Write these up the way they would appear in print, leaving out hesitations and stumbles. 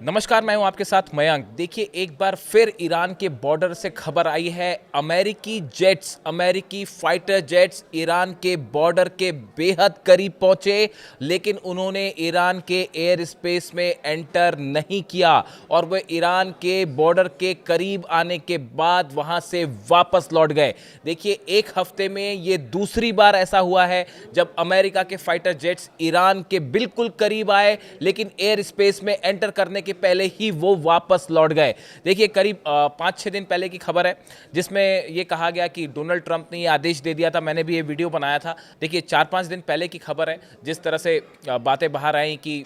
नमस्कार, मैं हूं आपके साथ मयंक। देखिए, एक बार फिर ईरान के बॉर्डर से खबर आई है। अमेरिकी फाइटर जेट्स ईरान के बॉर्डर के बेहद करीब पहुंचे, लेकिन उन्होंने ईरान के एयर स्पेस में एंटर नहीं किया और वे ईरान के बॉर्डर के करीब आने के बाद वहां से वापस लौट गए। देखिए, एक हफ्ते में ये दूसरी बार ऐसा हुआ है जब अमेरिका के फाइटर जेट्स ईरान के बिल्कुल करीब आए, लेकिन एयर स्पेस में एंटर करने के पहले ही वो वापस लौट गए। देखिए, करीब 5-6 दिन पहले की खबर है, जिसमें ये कहा गया कि डोनाल्ड ट्रंप ने ये आदेश दे दिया था। मैंने भी ये वीडियो बनाया था। देखिए, 4-5 दिन पहले की खबर है, जिस तरह से बातें बाहर आई कि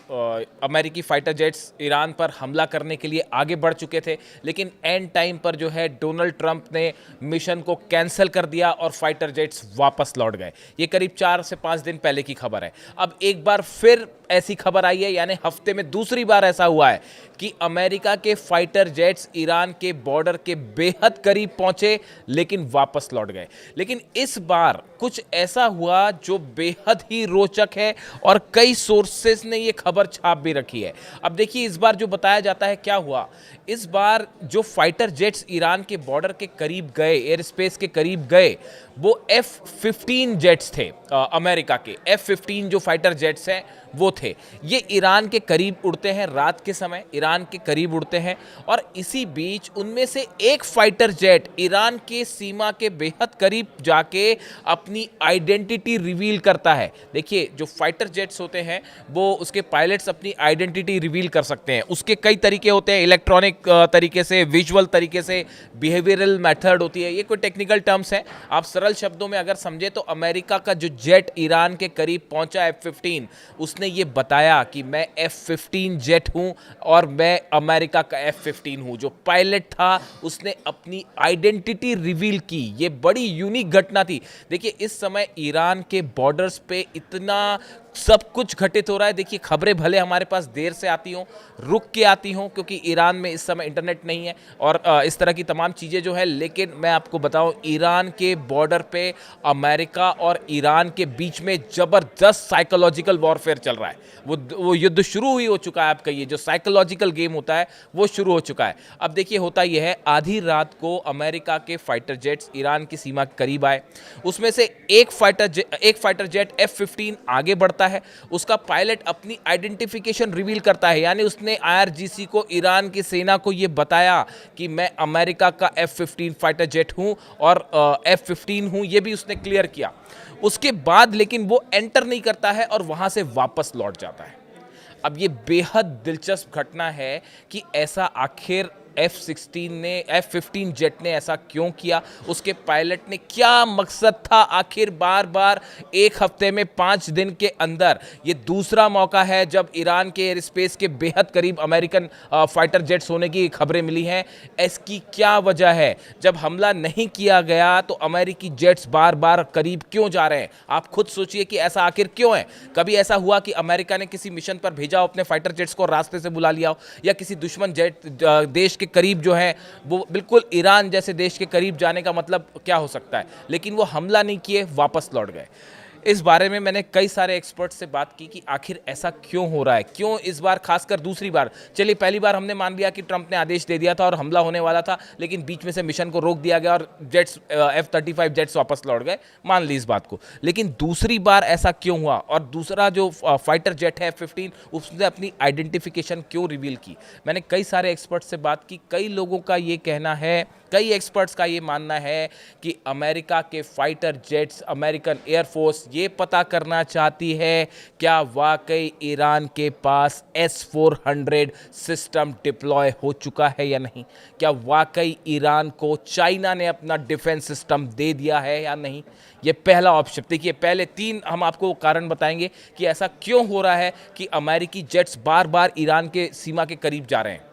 अमेरिकी फाइटर जेट्स ईरान पर हमला करने के लिए आगे बढ़ चुके थे, लेकिन एंड टाइम पर जो है डोनाल्ड ट्रंप ने मिशन को कैंसिल कर दिया और फाइटर जेट्स वापस लौट गए। ये करीब 4 से 5 दिन पहले की खबर है। अब एक बार फिर ऐसी खबर आई है, यानी हफ्ते में दूसरी बार ऐसा हुआ है कि अमेरिका के फाइटर जेट्स ईरान के बॉर्डर के बेहद करीब पहुंचे, लेकिन वापस लौट गए। लेकिन इस बार कुछ ऐसा हुआ जो बेहद ही रोचक है और कई सोर्सेस ने ये खबर छाप भी रखी है। अब देखिए, इस बार जो बताया जाता है क्या हुआ। इस बार जो फाइटर जेट्स ईरान के बॉर्डर के करीब गए, एयर स्पेस के करीब गए, वो F-15 जेट्स थे। अमेरिका के F-15 जो फाइटर जेट्स हैं वो थे। ये ईरान के करीब उड़ते हैं, रात के समय ईरान के करीब उड़ते हैं, और इसी बीच उनमें से एक फाइटर जेट ईरान के सीमा के बेहद करीब जाके अपनी आइडेंटिटी रिवील करता है। देखिए, जो फाइटर जेट्स होते हैं वो उसके पायलट्स अपनी आइडेंटिटी रिवील कर सकते हैं। उसके कई तरीके होते हैं, इलेक्ट्रॉनिक तरीके से, विजुअल तरीके से, बिहेवियरल मेथड होती है। ये कोई टेक्निकल टर्म्स हैं। आप सरल शब्दों में अगर समझे तो अमेरिका का जो जेट ईरान के करीब पहुंचा F-15, उसने ये बताया कि मैं F-15 जेट हूं और मैं अमेरिका का F-15 हूं। जो पायलट था उसने अपनी आइडेंटिटी रिवील की। ये बड़ी यूनिक घटना थी। देखिए, इस समय ईरान के बॉर्डर्स पे इतना सब कुछ घटित हो रहा है। देखिए, खबरें भले हमारे पास देर से आती हों, रुक के आती हों, क्योंकि ईरान में इस समय इंटरनेट नहीं है और इस तरह की तमाम चीज़ें जो है, लेकिन मैं आपको बताऊं, ईरान के बॉर्डर पे अमेरिका और ईरान के बीच में ज़बरदस्त साइकोलॉजिकल वॉरफेयर चल रहा है। वो युद्ध शुरू ही हो चुका है। आप कहिए, जो साइकोलॉजिकल गेम होता है वो शुरू हो चुका है। अब देखिए, होता यह है, आधी रात को अमेरिका के फाइटर जेट्स ईरान की सीमा के करीब आए। उसमें से एक फाइटर जेट F-15 आगे बढ़ता है। उसका पायलट अपनी आइडेंटिफिकेशन रिवील करता है, यानी उसने IRGC को, ईरान की सेना को यह बताया कि मैं अमेरिका का F-15 फाइटर जेट हूं और F-15 हूं। यह भी उसने क्लियर किया। उसके बाद लेकिन वो एंटर नहीं करता है और वहां से वापस लौट जाता है। अब ये बेहद दिलचस्प घटना है कि ऐसा आखिर F-15 जेट ने ऐसा क्यों किया। उसके पायलट ने क्या मकसद था आखिर। बार बार एक हफ्ते में 5 दिन के अंदर ये दूसरा मौका है जब ईरान के एयर स्पेस के बेहद करीब अमेरिकन फाइटर जेट्स होने की खबरें मिली हैं। इसकी क्या वजह है? जब हमला नहीं किया गया तो अमेरिकी जेट्स बार बार करीब क्यों जा रहे हैं? आप खुद सोचिए कि ऐसा आखिर क्यों है। कभी ऐसा हुआ कि अमेरिका ने किसी मिशन पर भेजा हो अपने फाइटर जेट्स को, रास्ते से बुला लिया हो, या किसी दुश्मन जेट देश के करीब जो है वो बिल्कुल ईरान जैसे देश के करीब जाने का मतलब क्या हो सकता है? लेकिन वो हमला नहीं किए, वापस लौट गए। इस बारे में मैंने कई सारे एक्सपर्ट से बात की कि आखिर ऐसा क्यों हो रहा है, क्यों इस बार, खासकर दूसरी बार। चलिए, पहली बार हमने मान लिया कि ट्रंप ने आदेश दे दिया था और हमला होने वाला था, लेकिन बीच में से मिशन को रोक दिया गया और जेट्स F-35 जेट्स वापस लौट गए, मान ली इस बात को। लेकिन दूसरी बार ऐसा क्यों हुआ? और दूसरा जो फाइटर जेट है F-15, उसने अपनी आइडेंटिफिकेशन क्यों रिवील की? मैंने कई सारे एक्सपर्ट से बात की। कई लोगों का ये कहना है, कई एक्सपर्ट्स का ये मानना है कि अमेरिका के फाइटर जेट्स, अमेरिकन एयरफोर्स ये पता करना चाहती है क्या वाकई ईरान के पास S-400 सिस्टम डिप्लॉय हो चुका है या नहीं। क्या वाकई ईरान को चाइना ने अपना डिफेंस सिस्टम दे दिया है या नहीं। ये पहला ऑप्शन। देखिए, पहले 3 हम आपको कारण बताएंगे कि ऐसा क्यों हो रहा है कि अमेरिकी जेट्स बार बार ईरान के सीमा के करीब जा रहे हैं।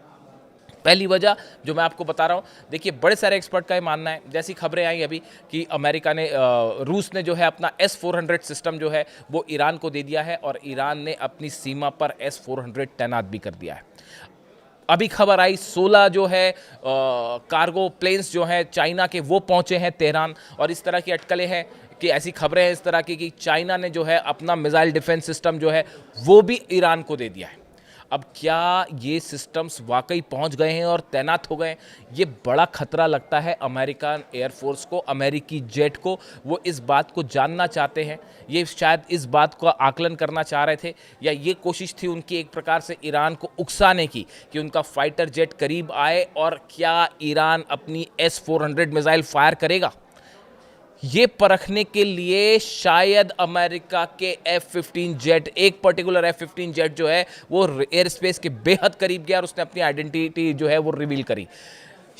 पहली वजह जो मैं आपको बता रहा हूँ, देखिए, बड़े सारे एक्सपर्ट का ये मानना है, जैसी खबरें आई अभी कि अमेरिका ने, रूस ने जो है अपना S-400 सिस्टम जो है वो ईरान को दे दिया है और ईरान ने अपनी सीमा पर S-400 तैनात भी कर दिया है। अभी खबर आई 16 जो है कार्गो प्लेन्स जो हैं चाइना के, वो पहुँचे हैं तेहरान, और इस तरह की अटकलें हैं कि ऐसी खबरें हैं इस तरह की कि चाइना ने जो है अपना मिसाइल डिफेंस सिस्टम जो है वो भी ईरान को दे दिया है। अब क्या ये सिस्टम्स वाकई पहुंच गए हैं और तैनात हो गए हैं? ये बड़ा खतरा लगता है अमेरिकन एयरफोर्स को, अमेरिकी जेट को। वो इस बात को जानना चाहते हैं, ये शायद इस बात का आकलन करना चाह रहे थे, या ये कोशिश थी उनकी एक प्रकार से ईरान को उकसाने की कि उनका फाइटर जेट करीब आए और क्या ईरान अपनी S-400 मिसाइल फायर करेगा। ये परखने के लिए शायद अमेरिका के F-15 जेट, एक पर्टिकुलर F-15 जेट जो है वो एयर स्पेस के बेहद करीब गया और उसने अपनी आइडेंटिटी जो है वो रिवील करी।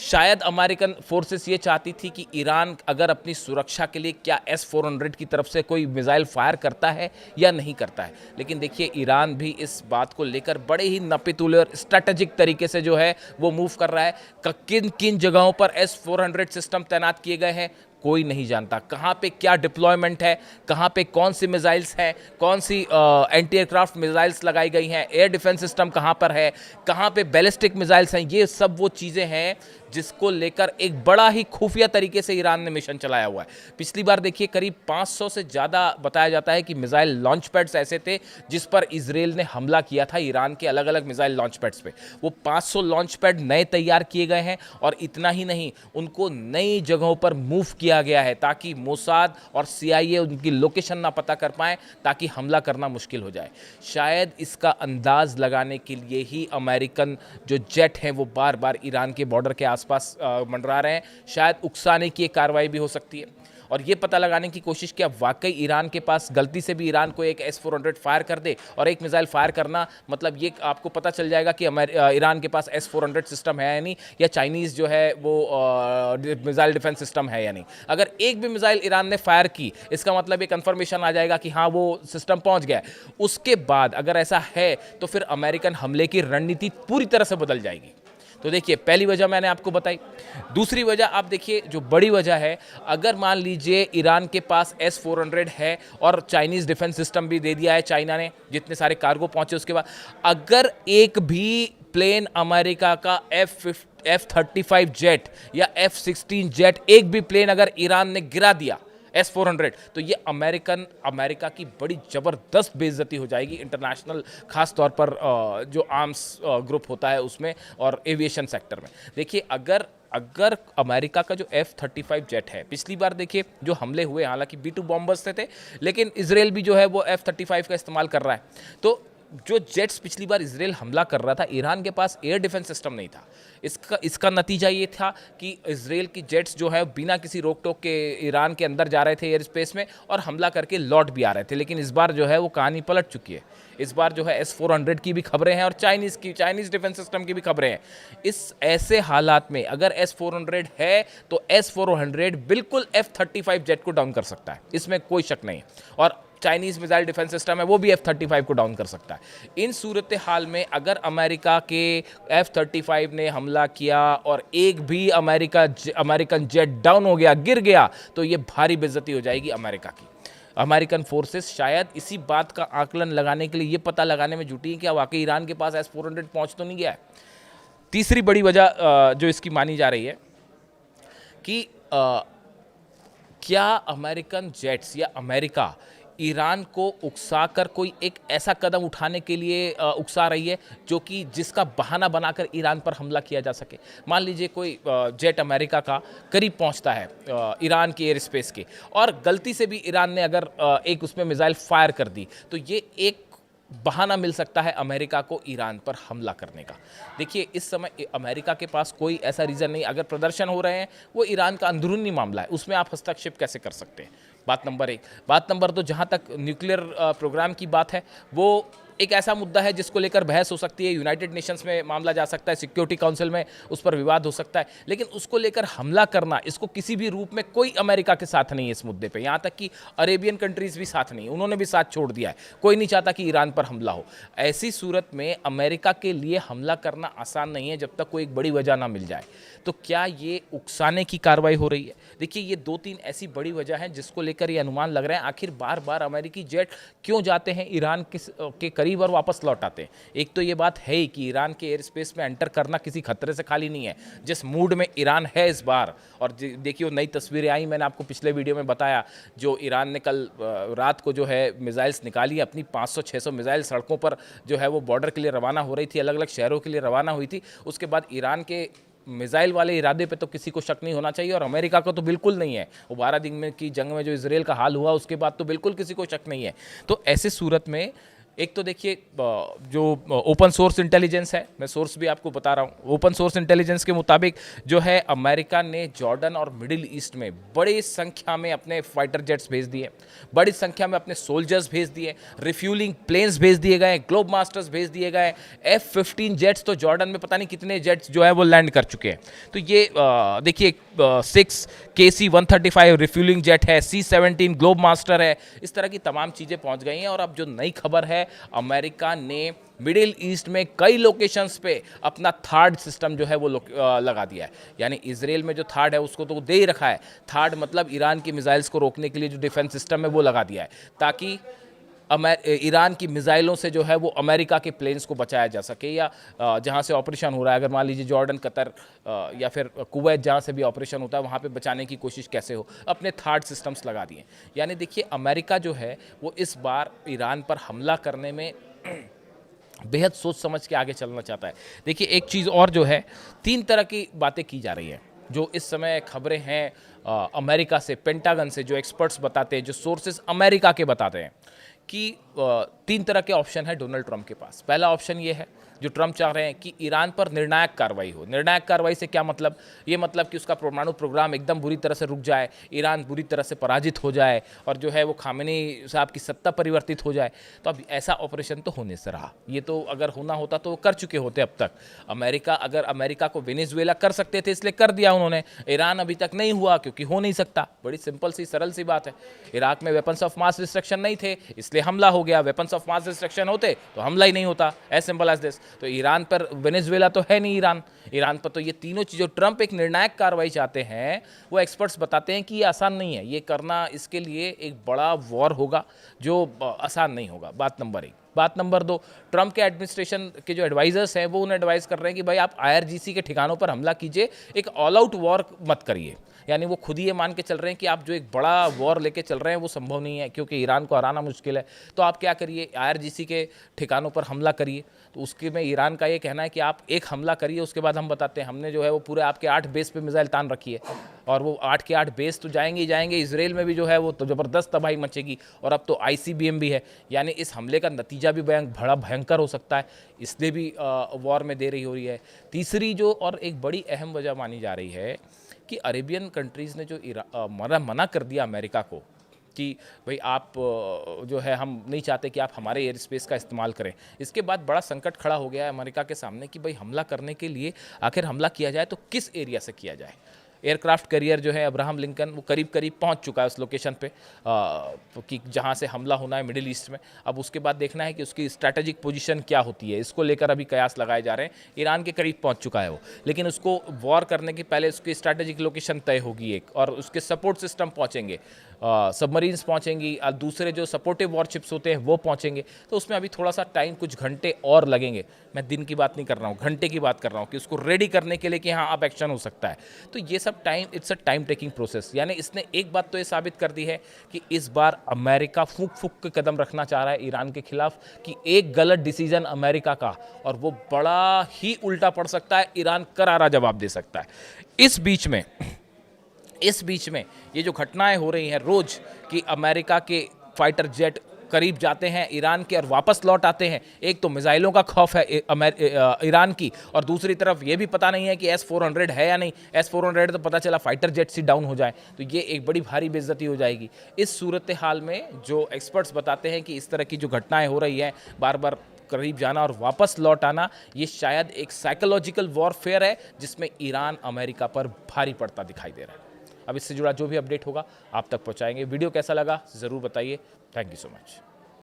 शायद अमेरिकन फोर्सेस ये चाहती थी कि ईरान अगर अपनी सुरक्षा के लिए क्या S-400 की तरफ से कोई मिसाइल फायर करता है या नहीं करता है। लेकिन देखिए, ईरान भी इस बात को लेकर बड़े ही नपीतुले और स्ट्रैटेजिक तरीके से जो है वो मूव कर रहा है। किन किन जगहों पर S-400 सिस्टम तैनात किए गए हैं कोई नहीं जानता, कहाँ पे क्या डिप्लॉयमेंट है, कहाँ पे कौन सी मिसाइल्स हैं, कौन सी एंटी एयरक्राफ्ट मिसाइल्स लगाई गई हैं, एयर डिफेंस सिस्टम कहाँ पर है, कहाँ पे बैलिस्टिक मिसाइल्स हैं। ये सब वो चीज़ें हैं जिसको लेकर एक बड़ा ही खुफिया तरीके से ईरान ने मिशन चलाया हुआ है। पिछली बार देखिए करीब 500 से ज़्यादा बताया जाता है कि मिसाइल लॉन्च पैड्स ऐसे थे जिस पर इजराइल ने हमला किया था ईरान के अलग अलग मिसाइल लॉन्च पैड्स पे। वो 500 लॉन्च पैड नए तैयार किए गए हैं और इतना ही नहीं, उनको नई जगहों पर मूव किया गया है ताकि मोसाद और CIA उनकी लोकेशन ना पता कर पाएँ, ताकि हमला करना मुश्किल हो जाए। शायद इसका अंदाज लगाने के लिए ही अमेरिकन जो जेट हैं वो बार बार ईरान के बॉर्डर के आसपास मंडरा रहे हैं। शायद उकसाने की एक कार्रवाई भी हो सकती है और ये पता लगाने की कोशिश कि वाकई ईरान के पास गलती से भी ईरान को एक S-400 फायर कर दे, और एक मिसाइल फायर करना मतलब ये आपको पता चल जाएगा कि ईरान के पास S-400 सिस्टम है या नहीं, या चाइनीज़ जो है वो मिसाइल डिफेंस सिस्टम है या नहीं। अगर एक भी मिसाइल ईरान ने फायर की, इसका मतलब ये कंफर्मेशन आ जाएगा कि हाँ वो सिस्टम पहुंच गया है। उसके बाद अगर ऐसा है तो फिर अमेरिकन हमले की रणनीति पूरी तरह से बदल जाएगी। तो देखिए, पहली वजह मैंने आपको बताई। दूसरी वजह आप देखिए, जो बड़ी वजह है, अगर मान लीजिए ईरान के पास S-400 है और चाइनीज़ डिफेंस सिस्टम भी दे दिया है चाइना ने, जितने सारे कार्गो पहुंचे उसके बाद, अगर एक भी प्लेन अमेरिका का F-35 जेट या F-16 जेट, एक भी प्लेन अगर ईरान ने गिरा दिया S-400, तो ये अमेरिका की बड़ी ज़बरदस्त बेइज्जती हो जाएगी इंटरनेशनल, खास तौर पर जो आर्म्स ग्रुप होता है उसमें और एविएशन सेक्टर में। देखिए, अगर अमेरिका का जो F-35 जेट है, पिछली बार देखिए जो हमले हुए, हालांकि B-2 बॉम्बर्स थे, लेकिन इजराइल भी जो है वो F-35 का इस्तेमाल कर रहा है। तो जो जेट्स पिछली बार इजराइल हमला कर रहा था, ईरान के पास एयर डिफेंस सिस्टम नहीं था। इसका नतीजा ये था कि इजराइल की जेट्स जो है बिना किसी रोक टोक के ईरान के अंदर जा रहे थे एयर स्पेस में और हमला करके लौट भी आ रहे थे। लेकिन इस बार जो है वो कहानी पलट चुकी है। इस बार जो है S-400 की भी खबरें हैं और चाइनीज़ डिफेंस सिस्टम की भी खबरें हैं। इस ऐसे हालात में अगर S-400 है तो S-400 बिल्कुल F-35 जेट को डाउन कर सकता है, इसमें कोई शक नहीं है। और चाइनीज़ मिसाइल डिफेंस सिस्टम है वो भी F-35 को डाउन कर सकता है। इन सूरत हाल में अगर अमेरिका के F-35 ने हमला किया और एक भी अमेरिकन जेट डाउन हो गया, गिर गया, तो ये भारी बेइज्जती हो जाएगी अमेरिका की। अमेरिकन फोर्सेस शायद इसी बात का आकलन लगाने के लिए ये पता लगाने में जुटी है कि वाकई ईरान के पास S-400 पहुंच तो नहीं गया है। तीसरी बड़ी वजह जो इसकी मानी जा रही है कि क्या अमेरिकन जेट्स या अमेरिका ईरान को उकसाकर कोई एक ऐसा कदम उठाने के लिए उकसा रही है जो कि जिसका बहाना बनाकर ईरान पर हमला किया जा सके। मान लीजिए कोई जेट अमेरिका का करीब पहुंचता है ईरान की एयर स्पेस के, और गलती से भी ईरान ने अगर एक उसमें मिसाइल फायर कर दी, तो ये एक बहाना मिल सकता है अमेरिका को ईरान पर हमला करने का। देखिए, इस समय अमेरिका के पास कोई ऐसा रीज़न नहीं। अगर प्रदर्शन हो रहे हैं वो ईरान का अंदरूनी मामला है, उसमें आप हस्तक्षेप कैसे कर सकते हैं, बात नंबर एक। बात नंबर दो, जहाँ तक न्यूक्लियर प्रोग्राम की बात है, वो एक ऐसा मुद्दा है जिसको लेकर बहस हो सकती है, यूनाइटेड नेशंस में मामला जा सकता है, सिक्योरिटी काउंसिल में उस पर विवाद हो सकता है, लेकिन उसको लेकर हमला करना, इसको किसी भी रूप में कोई अमेरिका के साथ नहीं है इस मुद्दे पे। यहाँ तक कि अरेबियन कंट्रीज़ भी साथ नहीं, उन्होंने भी साथ छोड़ दिया है। कोई नहीं चाहता कि ईरान पर हमला हो। ऐसी सूरत में अमेरिका के लिए हमला करना आसान नहीं है जब तक कोई एक बड़ी वजह ना मिल जाए। तो क्या ये उकसाने की कार्रवाई हो रही है? देखिए, ये 2-3 ऐसी बड़ी वजह हैं जिसको लेकर ये अनुमान लग रहे हैं आखिर बार बार अमेरिकी जेट क्यों जाते हैं ईरान के करीब कई बार वापस लौट आते हैं। एक तो ये बात है ही कि ईरान के एयर स्पेस में एंटर करना किसी खतरे से खाली नहीं है। जिस मूड में ईरान है इस बार, और देखिए वो नई तस्वीरें आई, मैंने आपको पिछले वीडियो में बताया, जो ईरान ने कल रात को जो है मिसाइल्स निकाली, अपनी 500-600 मिसाइल सड़कों पर जो है वो बॉर्डर के लिए रवाना हो रही थी, अलग अलग शहरों के लिए रवाना हुई थी। उसके बाद ईरान के मिसाइल वाले इरादे पे तो किसी को शक नहीं होना चाहिए, और अमेरिका को तो बिल्कुल नहीं है। वो 12 दिन में की जंग में जो इजराइल का हाल हुआ उसके बाद तो बिल्कुल किसी को शक नहीं है। तो ऐसे सूरत में एक तो देखिए जो ओपन सोर्स इंटेलिजेंस है, मैं सोर्स भी आपको बता रहा हूँ, ओपन सोर्स इंटेलिजेंस के मुताबिक जो है अमेरिका ने जॉर्डन और मिडिल ईस्ट में बड़ी संख्या में अपने फाइटर जेट्स भेज दिए, बड़ी संख्या में अपने सोल्जर्स भेज दिए, रिफ्यूलिंग प्लेन्स भेज दिए गए, ग्लोब मास्टर्स भेज दिए गए, F-15 जेट्स, तो जॉर्डन में पता नहीं कितने जेट्स जो है वो लैंड कर चुके हैं। तो ये देखिए 6 KC-135 रिफ्यूलिंग जेट है, C-17 ग्लोब मास्टर है, इस तरह की तमाम चीज़ें पहुंच गई हैं। और अब जो नई खबर है, अमेरिका ने मिडिल ईस्ट में कई लोकेशंस पे अपना थर्ड सिस्टम जो है वो लगा दिया है। यानी इजराइल में जो थर्ड है उसको तो दे ही रखा है, थर्ड मतलब ईरान की मिसाइल्स को रोकने के लिए जो डिफेंस सिस्टम है वो लगा दिया है, ताकि ईरान की मिसाइलों से जो है वो अमेरिका के प्लेन्स को बचाया जा सके, या जहाँ से ऑपरेशन हो रहा है, अगर मान लीजिए जॉर्डन, कतर या फिर कुवैत, जहाँ से भी ऑपरेशन होता है वहाँ पे बचाने की कोशिश कैसे हो, अपने थर्ड सिस्टम्स लगा दिए। यानी देखिए अमेरिका जो है वो इस बार ईरान पर हमला करने में बेहद सोच समझ के आगे चलना चाहता है। देखिए एक चीज़ और जो है, 3 तरह की बातें की जा रही हैं जो इस समय खबरें हैं अमेरिका से, पेंटागन से, जो एक्सपर्ट्स बताते हैं, जो सोर्सेस अमेरिका के बताते हैं कि 3 तरह के ऑप्शन है डोनाल्ड ट्रंप के पास। पहला ऑप्शन ये है जो ट्रंप चाह रहे हैं कि ईरान पर निर्णायक कार्रवाई हो। निर्णायक कार्रवाई से क्या मतलब? ये मतलब कि उसका परमाणु प्रोग्राम एकदम बुरी तरह से रुक जाए, ईरान बुरी तरह से पराजित हो जाए और जो है वो खामेनी साहब की सत्ता परिवर्तित हो जाए। तो अब ऐसा ऑपरेशन तो होने से रहा, ये तो अगर होना होता तो कर चुके होते अब तक। अमेरिका को वेनेजुएला कर सकते थे इसलिए कर दिया उन्होंने, ईरान अभी तक नहीं हुआ क्योंकि हो नहीं सकता। बड़ी सिंपल सी सरल सी बात है। इराक में वेपन्स ऑफ मास डिस्ट्रक्शन नहीं थे इसलिए हमला हो गया, वेपन्स ऑफ मास डिस्ट्रक्शन होते तो हमला ही नहीं होता, एज सिंपल एज दिस। तो ईरान पर, वेनेजुएला तो है नहीं ईरान पर, तो ये तीनों चीज़ों, ट्रंप एक निर्णायक कार्रवाई चाहते हैं, वो एक्सपर्ट्स बताते हैं कि ये आसान नहीं है, ये करना इसके लिए एक बड़ा वॉर होगा जो आसान नहीं होगा। बात नंबर 1। बात नंबर 2, ट्रंप के एडमिनिस्ट्रेशन के जो एडवाइजर्स हैं वो उन्हें एडवाइस कर रहे हैं कि भाई आप IRGC के ठिकानों पर हमला कीजिए, एक ऑल आउट वॉर मत करिए। यानी वो खुद ही ये मान के चल रहे हैं कि आप जो एक बड़ा वॉर लेके चल रहे हैं वो संभव नहीं है क्योंकि ईरान को हराना मुश्किल है। तो आप क्या करिए, IRGC के ठिकानों पर हमला करिए। तो उसके में ईरान का ये कहना है कि आप एक हमला करिए, उसके बाद हम बताते हैं। हमने जो है वो पूरे आपके 8 बेस पे मिसाइल तान रखी है और वो 8 के 8 बेस तो जाएंगे ही जाएंगे। इसराइल में भी जो है वो तो ज़बरदस्त तबाही मचेगी, और अब तो ICBM भी है। यानी इस हमले का नतीजा भी बड़ा भयंकर हो सकता है, इसलिए भी वॉर में देरी हो रही है। तीसरी जो और एक बड़ी अहम वजह मानी जा रही है कि अरेबियन कंट्रीज़ ने जो मना कर दिया अमेरिका को कि भाई आप जो है, हम नहीं चाहते कि आप हमारे एयर स्पेस का इस्तेमाल करें। इसके बाद बड़ा संकट खड़ा हो गया है अमेरिका के सामने कि भाई हमला करने के लिए आखिर हमला किया जाए तो किस एरिया से किया जाए। एयरक्राफ्ट कैरियर जो है अब्राहम लिंकन, वो करीब करीब पहुंच चुका है उस लोकेशन पे कि जहां से हमला होना है मिडिल ईस्ट में। अब उसके बाद देखना है कि उसकी स्ट्रैटेजिक पोजीशन क्या होती है, इसको लेकर अभी कयास लगाए जा रहे हैं। ईरान के करीब पहुंच चुका है वो, लेकिन उसको वॉर करने के पहले उसकी स्ट्रैटेजिक लोकेशन तय होगी एक, और उसके सपोर्ट सिस्टम पहुँचेंगे, सबमरीन्स पहुँचेंगी, दूसरे जो सपोर्टिव वॉरशिप्स होते हैं वो पहुँचेंगे। तो उसमें अभी थोड़ा सा टाइम, कुछ घंटे और लगेंगे। मैं दिन की बात नहीं कर रहा हूँ, घंटे की बात कर रहा हूँ कि उसको रेडी करने के लिए कि हाँ अब एक्शन हो सकता है। तो ये सब time, it's a time taking process. यानी इसने एक बात तो ये साबित कर दी है कि इस बार अमेरिका फूंक फूंक के कदम रखना चाह रहा है ईरान के खिलाफ, कि एक गलत डिसीजन अमेरिका का और वो बड़ा ही उल्टा पड़ सकता है, ईरान करारा जवाब दे सकता है। इस बीच में ये जो घटनाएं हो रही हैं रोज, कि अमेरिका के फाइटर जेट करीब जाते हैं ईरान के और वापस लौट आते हैं। एक तो मिसाइलों का खौफ है ईरान की, और दूसरी तरफ ये भी पता नहीं है कि S-400 है या नहीं। S-400 तो पता चला फाइटर जेट से डाउन हो जाए तो ये एक बड़ी भारी बेइज्जती हो जाएगी। इस सूरत हाल में जो एक्सपर्ट्स बताते हैं कि इस तरह की जो घटनाएं हो रही हैं, बार बार करीब जाना और वापस लौट आना, ये शायद एक साइकोलॉजिकल वॉरफेयर है जिसमें ईरान अमेरिका पर भारी पड़ता दिखाई दे रहा है। अब इससे जुड़ा जो भी अपडेट होगा आप तक पहुंचाएंगे। वीडियो कैसा लगा ज़रूर बताइए। Thank you so much.